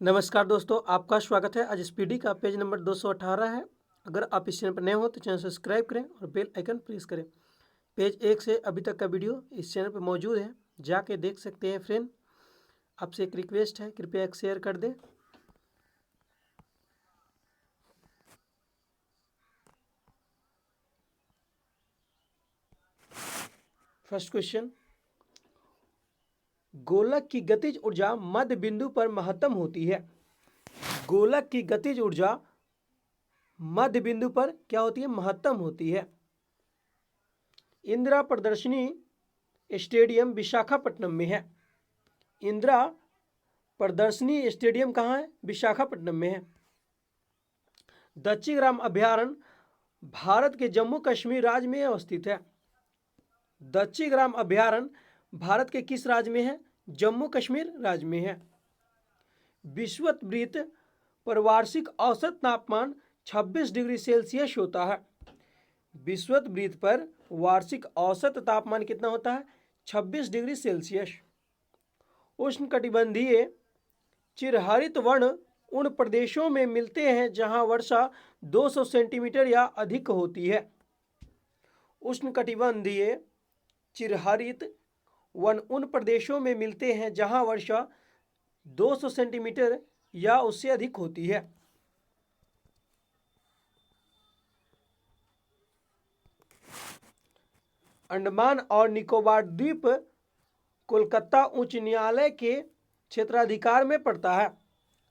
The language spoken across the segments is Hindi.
नमस्कार दोस्तों, आपका स्वागत है। आज स्पीडी का पेज नंबर 218 है। अगर आप इस चैनल पर नए हो तो चैनल सब्सक्राइब करें और बेल आइकन प्रेस करें। पेज 1 से अभी तक का वीडियो इस चैनल पर मौजूद है, जाके देख सकते हैं। फ्रेंड, आपसे एक रिक्वेस्ट है, कृपया एक शेयर कर दें। फर्स्ट क्वेश्चन, गोलक की गतिज ऊर्जा मध्य बिंदु पर महत्तम होती है। गोलक की गतिज ऊर्जा मध्य बिंदु पर क्या होती है? महत्तम होती है। इंदिरा प्रदर्शनी स्टेडियम विशाखापट्टनम में है। इंदिरा प्रदर्शनी स्टेडियम कहाँ है? विशाखापट्टनम में है। दच्चीग्राम अभयारण्य भारत के जम्मू कश्मीर राज्य में अवस्थित है। दच्चीग्राम अभयारण्य भारत के किस राज्य में है? जम्मू कश्मीर राज्य में है। विषुववृत्त पर वार्षिक औसत तापमान 26 डिग्री सेल्सियस होता है। विषुववृत्त पर वार्षिक औसत तापमान कितना होता है? 26 डिग्री सेल्सियस। उष्णकटिबंधीय चिरहरित वर्ण उन प्रदेशों में मिलते हैं जहां वर्षा 200 सेंटीमीटर या अधिक होती है। उष्णकटिबंधीय चिरहरित वन उन प्रदेशों में मिलते हैं जहां वर्षा 200 सेंटीमीटर या उससे अधिक होती है। अंडमान और निकोबार द्वीप कोलकाता उच्च न्यायालय के क्षेत्राधिकार में पड़ता है।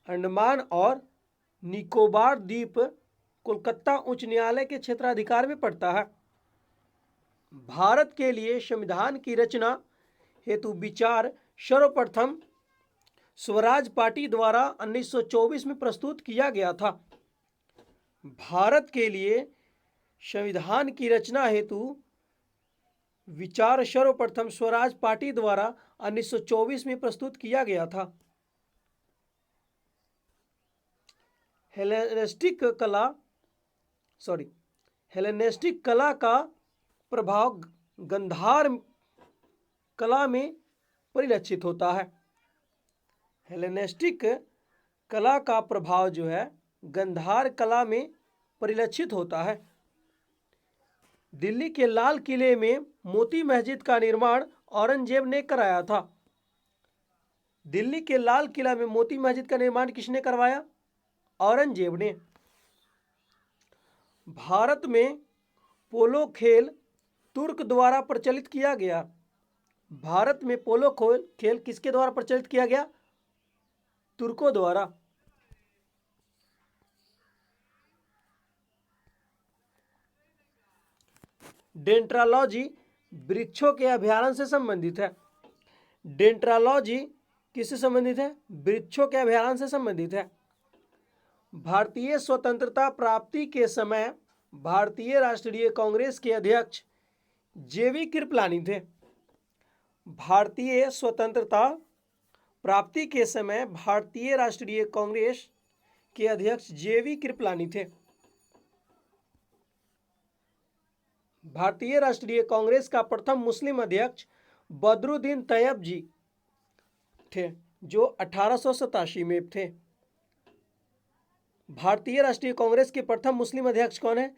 अंडमान और निकोबार द्वीप कोलकाता उच्च न्यायालय के क्षेत्राधिकार में पड़ता है। भारत के लिए संविधान की रचना हेतु विचार सर्वप्रथम स्वराज पार्टी द्वारा 1924 में प्रस्तुत किया गया था। भारत के लिए संविधान की रचना हेतु विचार सर्वप्रथम स्वराज पार्टी द्वारा 1924 में प्रस्तुत किया गया था। हेलेनिस्टिक कला का प्रभाव गंधार कला में परिलक्षित होता है। हेलेनिस्टिक कला का प्रभाव जो है गंधार कला में परिलक्षित होता है। दिल्ली के लाल किले में मोती मस्जिद का निर्माण औरंगजेब ने कराया था। दिल्ली के लाल किला में मोती मस्जिद का निर्माण किसने करवाया? औरंगजेब ने। भारत में पोलो खेल तुर्क द्वारा प्रचलित किया गया। भारत में पोलो खेल किसके द्वारा प्रचलित किया गया? तुर्कों द्वारा। डेंड्रोलॉजी वृक्षों के अभ्यारण्य से संबंधित है। डेंड्रोलॉजी किससे संबंधित है? वृक्षों के अभ्यारण्य से संबंधित है। भारतीय स्वतंत्रता प्राप्ति के समय भारतीय राष्ट्रीय कांग्रेस के अध्यक्ष जेवी कृपलानी थे। भारतीय स्वतंत्रता प्राप्ति के समय भारतीय राष्ट्रीय कांग्रेस के अध्यक्ष जेवी कृपलानी थे। भारतीय राष्ट्रीय कांग्रेस का प्रथम मुस्लिम अध्यक्ष बदरुद्दीन तैयब जी थे, जो 1887 में थे। भारतीय राष्ट्रीय कांग्रेस के प्रथम मुस्लिम अध्यक्ष कौन है?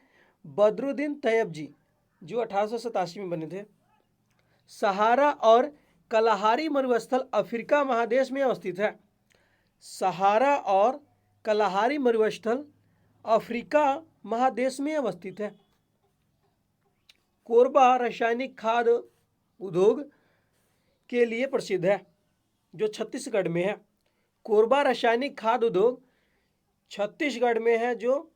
बदरुद्दीन तैयब जी, जो 1887 में बने थे। सहारा और कलाहारी मरुस्थल अफ्रीका महादेश में अवस्थित है। सहारा और कलाहारी मरुस्थल अफ्रीका महादेश में अवस्थित है। कोरबा रासायनिक खाद उद्योग के लिए प्रसिद्ध है, जो छत्तीसगढ़ में है। कोरबा रासायनिक खाद उद्योग छत्तीसगढ़ में है, जो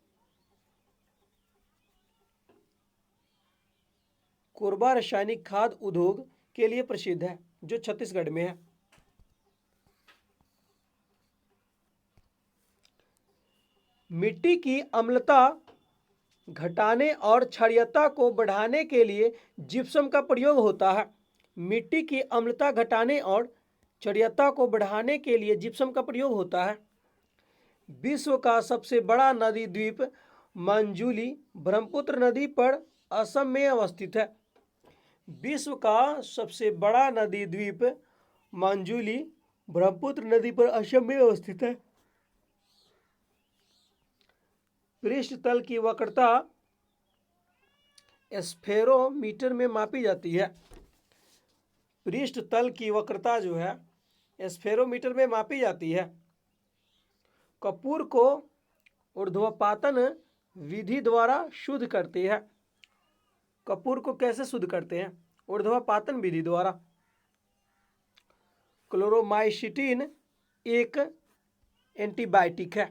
कोरबा रासायनिक खाद उद्योग के लिए प्रसिद्ध है, जो छत्तीसगढ़ में है। मिट्टी की अम्लता घटाने और क्षारीयता को बढ़ाने के लिए जिप्सम का प्रयोग होता है। मिट्टी की अम्लता घटाने और क्षारीयता को बढ़ाने के लिए जिप्सम का प्रयोग होता है। विश्व का सबसे बड़ा नदी द्वीप मंजूली ब्रह्मपुत्र नदी पर असम में अवस्थित है। विश्व का सबसे बड़ा नदी द्वीप मंजूली ब्रह्मपुत्र नदी पर असम में अवस्थित है। पृष्ठ तल की वक्रता स्फेरोमीटर में मापी जाती है। पृष्ठ तल की वक्रता जो है स्फेरोमीटर में मापी जाती है। कपूर को ऊर्ध्वपातन विधि द्वारा शुद्ध करती है। कपूर को कैसे शुद्ध करते हैं? ऊर्ध्वपातन विधि द्वारा। क्लोरोमाइसिटिन एक एंटीबायोटिक है।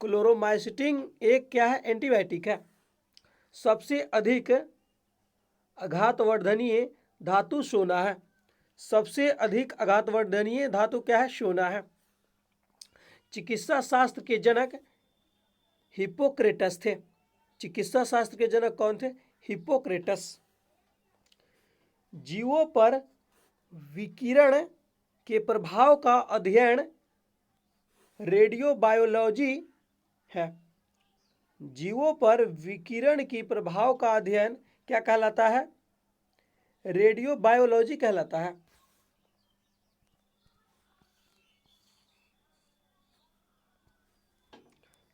क्लोरोमाइसिटिन एक क्या है? एंटीबायोटिक है। सबसे अधिक आघातवर्धनीय धातु सोना है। सबसे अधिक आघातवर्धनीय धातु क्या है? सोना है। चिकित्सा शास्त्र के जनक हिप्पोक्रेटस थे। चिकित्सा शास्त्र के जनक कौन थे? हिप्पोक्रेटस। जीवों पर विकिरण के प्रभाव का अध्ययन रेडियोबायोलॉजी है। जीवों पर विकिरण की प्रभाव का अध्ययन क्या कहलाता है? रेडियोबायोलॉजी कहलाता है।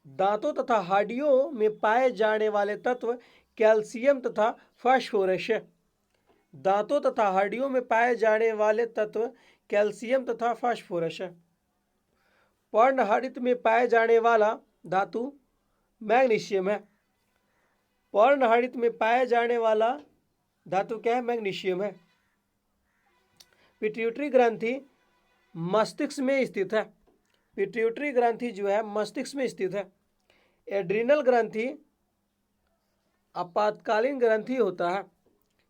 दांतों तथा हड्डियों में पाए जाने वाले तत्व कैल्शियम तथा फास्फोरस है। दांतों तथा हड्डियों में पाए जाने वाले तत्व कैल्शियम तथा फास्फोरस है। पर्णहरित में पाए जाने वाला धातु मैग्नीशियम है। पर्णहरित में पाए जाने वाला धातु क्या है? मैग्नीशियम है। पिट्यूटरी ग्रंथि मस्तिष्क में स्थित है। पिट्यूटरी ग्रंथि जो है मस्तिष्क में स्थित है। एड्रिनल ग्रंथि आपातकालीन ग्रंथि होता है।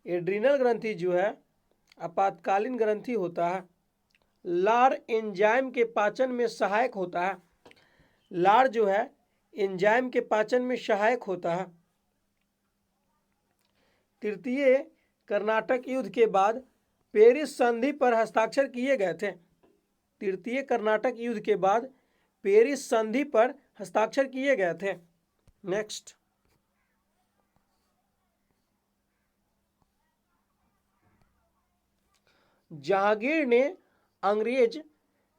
एड्रिनल ग्रंथि जो है आपातकालीन ग्रंथि होता है। लार एंजाइम के पाचन में सहायक होता है। लार जो है एंजाइम के पाचन में सहायक होता है। तृतीय कर्नाटक युद्ध के बाद पेरिस संधि पर हस्ताक्षर किए गए थे। तृतीय कर्नाटक युद्ध के बाद पेरिस संधि पर हस्ताक्षर किए गए थे। नेक्स्ट, जहांगीर ने अंग्रेज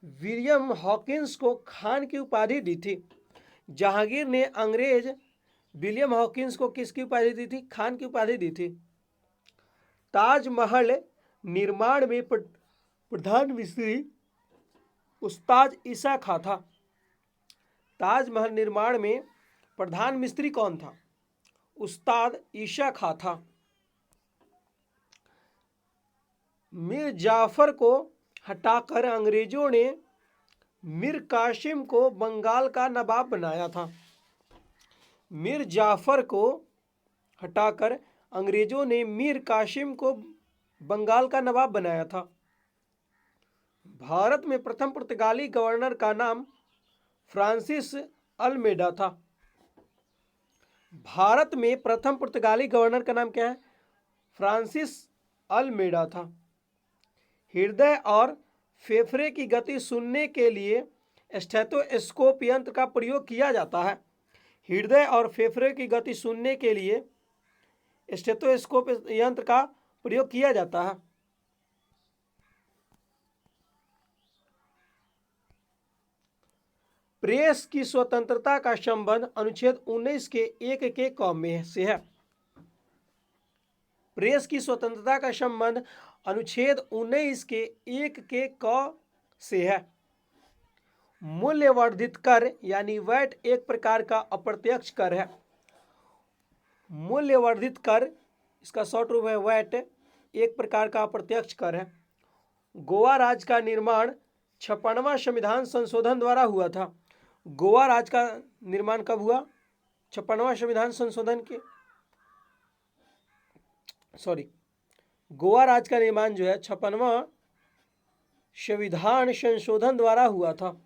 विलियम हॉकिंस को खान की उपाधि दी थी। जहांगीर ने अंग्रेज विलियम हॉकिंस को किसकी उपाधि दी थी? खान की उपाधि दी थी। ताजमहल निर्माण में प्रधान मिस्त्री उस्ताद ईसा खां था। ताजमहल निर्माण में प्रधान मिस्त्री कौन था? उस्ताद ईसा खां था। मीर जाफर को हटाकर अंग्रेजों ने मीर कासिम को बंगाल का नवाब बनाया था। मीर जाफर को हटाकर अंग्रेजों ने मीर कासिम को बंगाल का नवाब बनाया था। भारत में प्रथम पुर्तगाली गवर्नर का नाम फ्रांसिस अल्मेडा था। भारत में प्रथम पुर्तगाली गवर्नर का नाम क्या है? फ्रांसिस अल्मेडा था। हृदय और फेफड़े की गति सुनने के लिए स्टेथोस्कोप यंत्र का प्रयोग किया जाता है। हृदय और फेफड़े की गति सुनने के लिए स्टेथोस्कोप यंत्र का प्रयोग किया जाता है। प्रेस की स्वतंत्रता का संबंध अनुच्छेद 19 के 1 के क में से है। प्रेस की स्वतंत्रता का संबंध अनुच्छेद 19 के 1 के क से है। मूल्यवर्धित कर यानी वैट एक प्रकार का अप्रत्यक्ष कर है। मूल्यवर्धित कर, इसका शॉर्ट रूप है वैट, एक प्रकार का अप्रत्यक्ष कर है। गोवा राज्य का निर्माण 56वां संविधान संशोधन द्वारा हुआ था। गोवा राज्य का निर्माण कब हुआ? 56वां संविधान संशोधन के गोवा राज्य का निर्माण जो है 56वां संविधान संशोधन द्वारा हुआ था।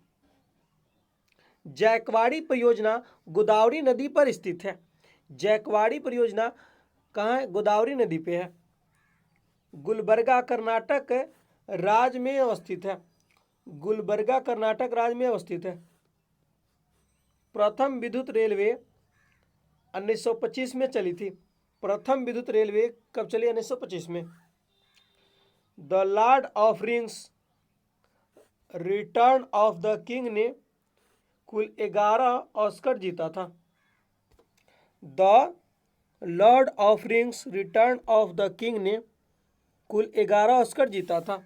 जैकवाड़ी परियोजना गोदावरी नदी पर स्थित है। जैकवाड़ी परियोजना कहाँ है? गोदावरी नदी पे है। गुलबर्गा कर्नाटक राज्य में अवस्थित है। गुलबर्गा कर्नाटक राज्य में अवस्थित है। प्रथम विद्युत रेलवे 1925 में चली थी। प्रथम विद्युत रेलवे कब चली? 1925 में। The Lord of rings return of the king ने कुल 11 ऑस्कर जीता था। The Lord of rings return of the king ने कुल 11 ऑस्कर जीता था।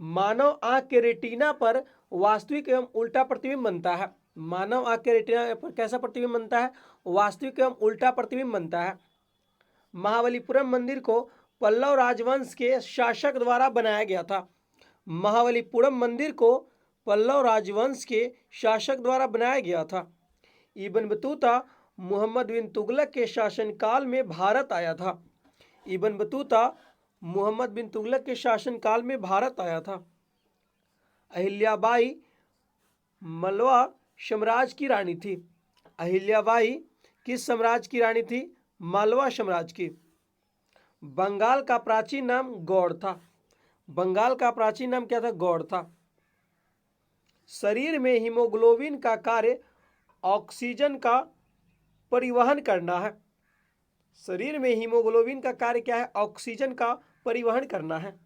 मानव आंख के रेटिना पर वास्तविक एवं उल्टा प्रतिबिंब बनता है। मानव आंख के रेटिना पर कैसा प्रतिबिंब बनता है? वास्तविक एवं उल्टा प्रतिबिंब बनता है। महाबलीपुरम मंदिर को पल्लव राजवंश के शासक द्वारा बनाया गया था। महाबलीपुरम मंदिर को पल्लव राजवंश के शासक द्वारा बनाया गया था। इब्न बतूता मोहम्मद बिन तुगलक के शासनकाल में भारत आया था। इब्न बतूता मोहम्मद बिन तुगलक के शासनकाल में भारत आया था। अहिल्याबाई मलवा साम्राज्य की रानी थी। अहिल्याबाई किस साम्राज्य की रानी थी? मालवा साम्राज्य की। बंगाल का प्राचीन नाम गौड़ था। बंगाल का प्राचीन नाम क्या था? गौड़ था। शरीर में हीमोग्लोबिन का कार्य ऑक्सीजन का परिवहन करना है। शरीर में हीमोग्लोबिन का कार्य क्या है? ऑक्सीजन का परिवहन करना है।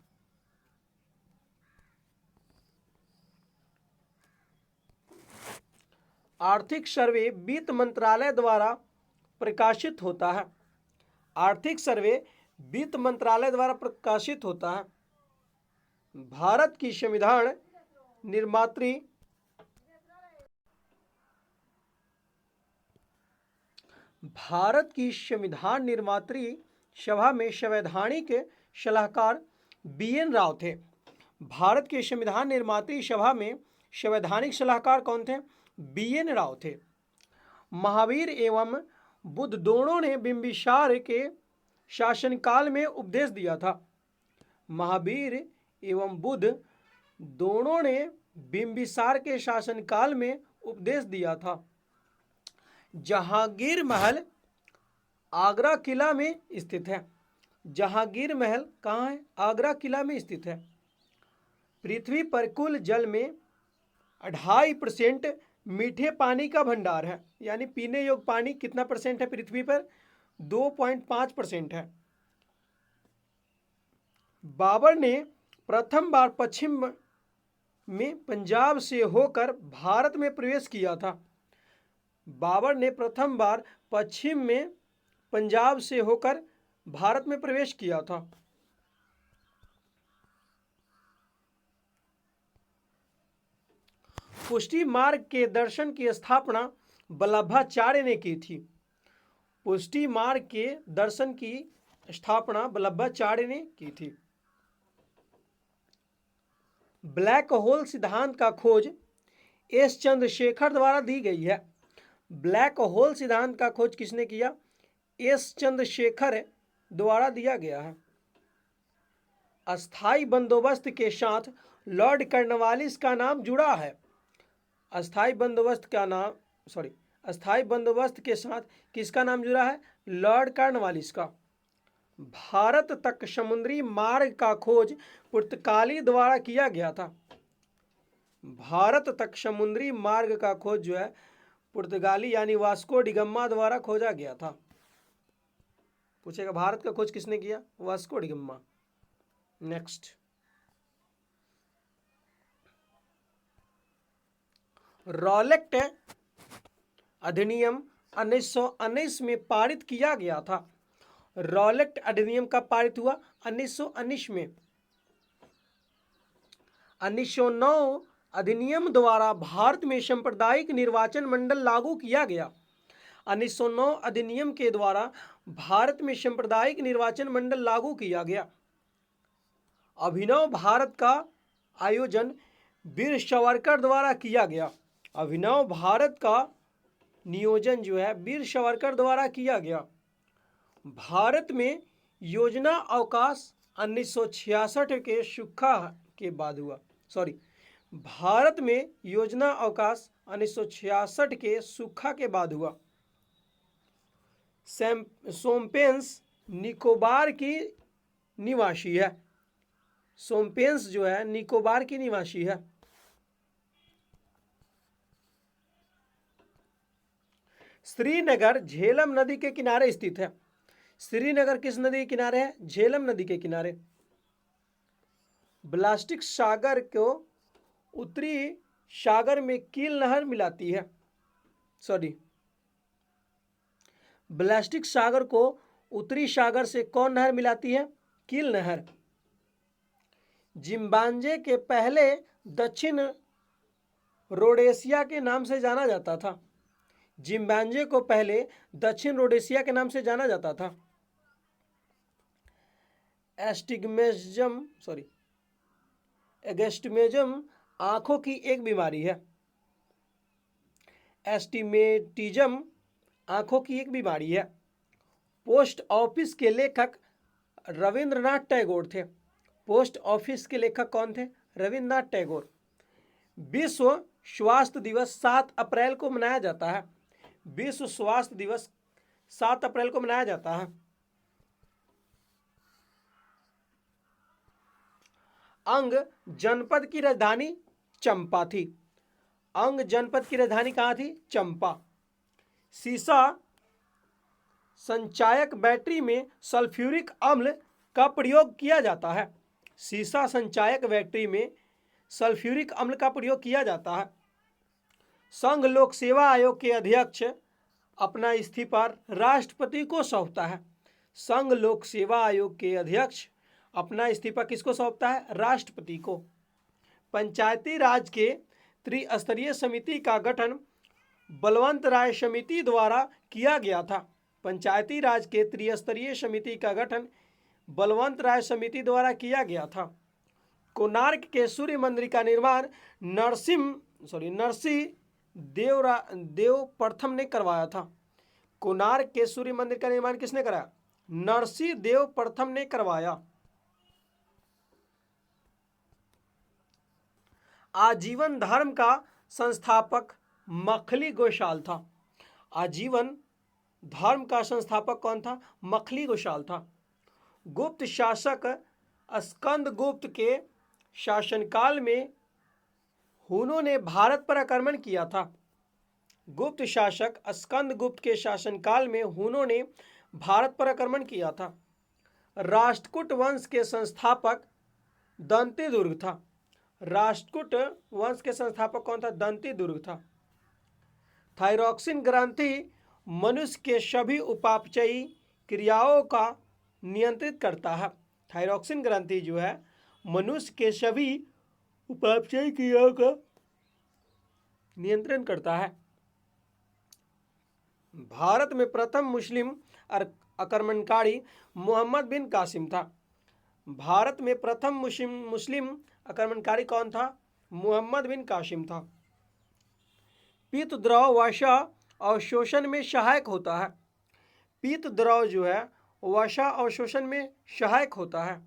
आर्थिक सर्वे वित्त मंत्रालय द्वारा प्रकाशित होता है। आर्थिक सर्वे वित्त मंत्रालय द्वारा प्रकाशित होता है। भारत की संविधान निर्मात्री सभा में संवैधानिक सलाहकार BN राव थे। भारत के संविधान निर्मात्री सभा में संवैधानिक सलाहकार कौन थे? BN राव थे। महावीर एवं बुद्ध दोनों ने बिंबिसार के शासनकाल में उपदेश दिया था। महावीर एवं बुद्ध दोनों ने बिंबिसार के शासनकाल में उपदेश दिया था। जहांगीर महल आगरा किला में स्थित है। जहांगीर महल कहाँ है? आगरा किला में स्थित है। पृथ्वी पर कुल जल में 2.5% मीठे पानी का भंडार है। यानी पीने योग्य पानी कितना परसेंट है पृथ्वी पर? 2.5% है। बाबर ने प्रथम बार पश्चिम में पंजाब से होकर भारत में प्रवेश किया था। बाबर ने प्रथम बार पश्चिम में पंजाब से होकर भारत में प्रवेश किया था। पुष्टि मार्ग के दर्शन की स्थापना वल्लभाचार्य ने की थी। पुष्टि मार्ग के दर्शन की स्थापना वल्लभाचार्य ने की थी। ब्लैक होल सिद्धांत का खोज S चंद्रशेखर द्वारा दी गई है। ब्लैक होल सिद्धांत का खोज किसने किया? S चंद्रशेखर द्वारा दिया गया है। अस्थाई बंदोबस्त के साथ लॉर्ड कॉर्नवालिस का नाम जुड़ा है। अस्थाई बंदोबस्त के साथ किसका नाम जुड़ा है? लॉर्ड कॉर्नवालिस का। भारत तक समुद्री मार्ग का खोज पुर्तगाली द्वारा किया गया था। भारत तक समुद्री मार्ग का खोज जो है पुर्तगाली यानी वास्को डिगम्मा द्वारा खोजा गया था। पूछेगा भारत का खोज किसने किया? वास्को डिगम्मा। नेक्स्ट, रॉलेट अधिनियम 1919 में पारित किया गया था। रॉलेट अधिनियम कब पारित हुआ? 1919 में। 1909 अधिनियम द्वारा भारत में सांप्रदायिक निर्वाचन मंडल लागू किया गया। 1909 अधिनियम के द्वारा भारत में सांप्रदायिक निर्वाचन मंडल लागू किया गया। अभिनव भारत का आयोजन वीर सावरकर द्वारा किया गया। अभिनव भारत का नियोजन जो है वीर सावरकर द्वारा किया गया। भारत में योजना अवकाश 1966 के सूखा के बाद हुआ। भारत में योजना अवकाश 1966 के सूखा के बाद हुआ। सोमपेंस निकोबार की निवासी है। सोमपेंस जो है निकोबार की निवासी है। श्रीनगर झेलम नदी के किनारे स्थित है। श्रीनगर किस नदी के किनारे है? झेलम नदी के किनारे। ब्लास्टिक सागर को उत्तरी सागर में कील नहर मिलाती है, बाल्टिक सागर को उत्तरी सागर से कौन नहर मिलाती है? कील नहर। जिम्बाब्वे के पहले दक्षिण रोडेशिया के नाम से जाना जाता था। जिम्बाब्वे को पहले दक्षिण रोडेशिया के नाम से जाना जाता था। एस्टिग्मेटिज्म आंखों की एक बीमारी है। एस्टिग्मेटिज्म आंखों की एक बीमारी है। पोस्ट ऑफिस के लेखक रविंद्रनाथ टैगोर थे। पोस्ट ऑफिस के लेखक कौन थे? रविंद्रनाथ टैगोर। विश्व स्वास्थ्य दिवस 7 अप्रैल को मनाया जाता है। विश्व स्वास्थ्य दिवस 7 अप्रैल को मनाया जाता है। अंग जनपद की राजधानी चंपा थी। अंग जनपद की राजधानी कहाँ थी? चंपा। सीसा संचायक बैटरी में सल्फ्यूरिक अम्ल का प्रयोग किया जाता है। सीसा संचायक बैटरी में सल्फ्यूरिक अम्ल का प्रयोग किया जाता है। संघ लोक सेवा आयोग के अध्यक्ष अपना इस्तीफा राष्ट्रपति को सौंपता है। संघ लोक सेवा आयोग के अध्यक्ष अपना इस्तीफा किसको सौंपता है? राष्ट्रपति को। पंचायती राज के त्रिस्तरीय समिति का गठन बलवंत राय समिति द्वारा किया गया था। पंचायती राज के त्रिस्तरीय समिति का गठन बलवंत राय समिति द्वारा किया गया था। कोणार्क के सूर्य मंदिर का निर्माण नरसिंह देव प्रथम ने करवाया था। कोणार्क के सूर्य मंदिर का निर्माण किसने कराया? नरसिंह देव प्रथम ने करवाया। आजीवन धर्म का संस्थापक मखली गोशाल था। आजीवन धर्म का संस्थापक कौन था? मखली गोशाल था। गुप्त शासक स्कंदगुप्त के शासनकाल में हुनों ने भारत पर आक्रमण किया था। गुप्त शासक स्कंदगुप्त के शासनकाल में हुनों ने भारत पर आक्रमण किया था। राष्ट्रकूट वंश के संस्थापक दंतीदुर्ग था। राष्ट्रकूट वंश के संस्थापक कौन था? दंतीदुर्ग था। थायरॉक्सिन ग्रंथि मनुष्य के सभी उपापचयी क्रियाओं का नियंत्रित करता है। थायरॉक्सिन ग्रंथि जो है मनुष्य के सभी उपापचयी क्रियाओं का नियंत्रण करता है। भारत में प्रथम मुस्लिम आक्रमणकारी मोहम्मद बिन कासिम था। भारत में प्रथम मुस्लिम आक्रमणकारी कौन था? मोहम्मद बिन कासिम था। पीत द्रव वसा अवशोषण में सहायक होता है। पीत द्रव जो है वसा अवशोषण में सहायक होता है।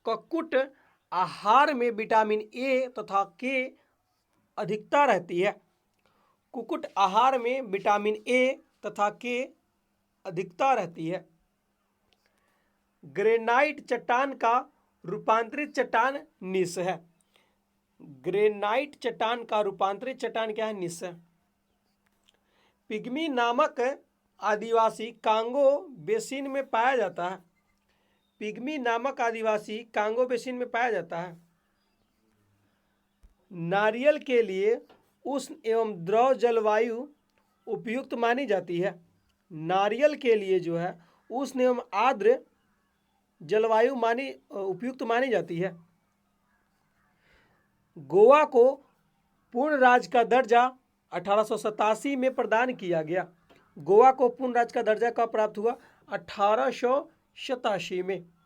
कुक्कुट आहार में विटामिन ए तथा के अधिकता रहती है। कुक्कुट आहार में विटामिन ए तथा के अधिकता रहती है। ग्रेनाइट चट्टान का रूपांतरित चट्टान निस है। ग्रेनाइट चट्टान का रूपांतरित चट्टान क्या है? निस है। पिग्मी नामक आदिवासी कांगो बेसिन में पाया जाता है। पिग्मी नामक आदिवासी कांगो बेसिन में पाया जाता है। नारियल के लिए उष्ण एवं द्रव जलवायु उपयुक्त मानी जाती है। नारियल के लिए जो है उष्ण एवं आर्द्र जलवायु उपयुक्त मानी जाती है। गोवा को पूर्ण राज्य का दर्जा 1887 में प्रदान किया गया। गोवा को पूर्ण राज्य का दर्जा कब प्राप्त हुआ? 1887 में।